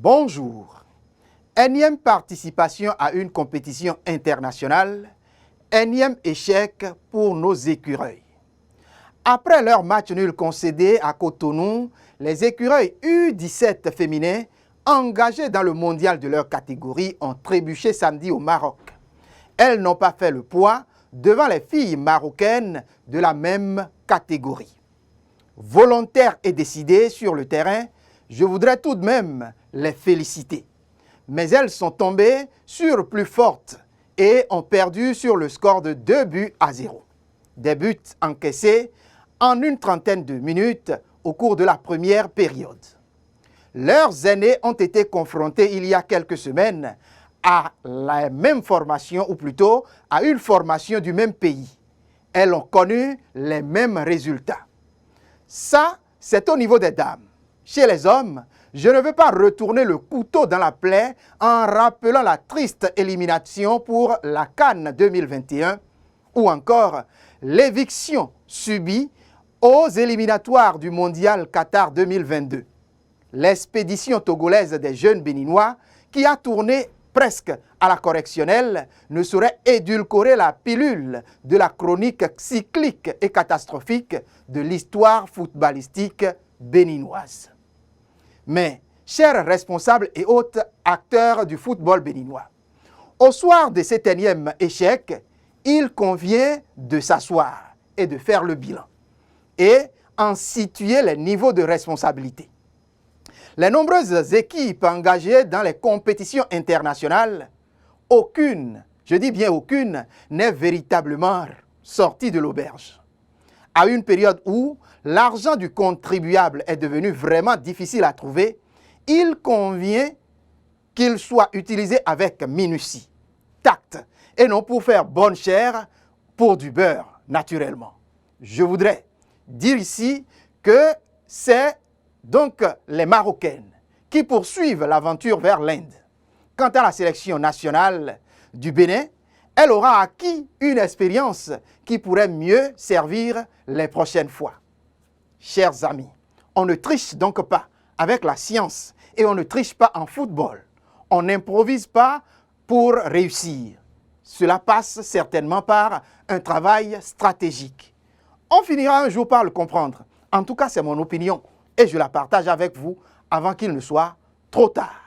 Bonjour. Énième participation à une compétition internationale, énième échec pour nos écureuils. Après leur match nul concédé à Cotonou, les écureuils U17 féminins engagés dans le mondial de leur catégorie ont trébuché samedi au Maroc. Elles n'ont pas fait le poids devant les filles marocaines de la même catégorie. Volontaires et décidées sur le terrain, je voudrais tout de même les féliciter. Mais elles sont tombées sur plus fortes et ont perdu sur le score de 2-0. Des buts encaissés en une trentaine de minutes au cours de la première période. Leurs aînés ont été confrontés il y a quelques semaines à la même formation, ou plutôt à une formation du même pays. Elles ont connu les mêmes résultats. Ça, c'est au niveau des dames. Chez les hommes, je ne veux pas retourner le couteau dans la plaie en rappelant la triste élimination pour la CAN 2021 ou encore l'éviction subie aux éliminatoires du Mondial Qatar 2022. L'expédition togolaise des jeunes béninois qui a tourné presque à la correctionnelle ne saurait édulcorer la pilule de la chronique cyclique et catastrophique de l'histoire footballistique béninoise. Mais, chers responsables et autres acteurs du football béninois, au soir de cet énième échec, il convient de s'asseoir et de faire le bilan et en situer les niveaux de responsabilité. Les nombreuses équipes engagées dans les compétitions internationales, aucune, je dis bien aucune, n'est véritablement sortie de l'auberge. À une période où l'argent du contribuable est devenu vraiment difficile à trouver, il convient qu'il soit utilisé avec minutie, tact, et non pour faire bonne chère pour du beurre, naturellement. Je voudrais dire ici que c'est donc les Marocaines qui poursuivent l'aventure vers l'Inde. Quant à la sélection nationale du Bénin, elle aura acquis une expérience qui pourrait mieux servir les prochaines fois. Chers amis, on ne triche donc pas avec la science et on ne triche pas en football. On n'improvise pas pour réussir. Cela passe certainement par un travail stratégique. On finira un jour par le comprendre. En tout cas, c'est mon opinion et je la partage avec vous avant qu'il ne soit trop tard.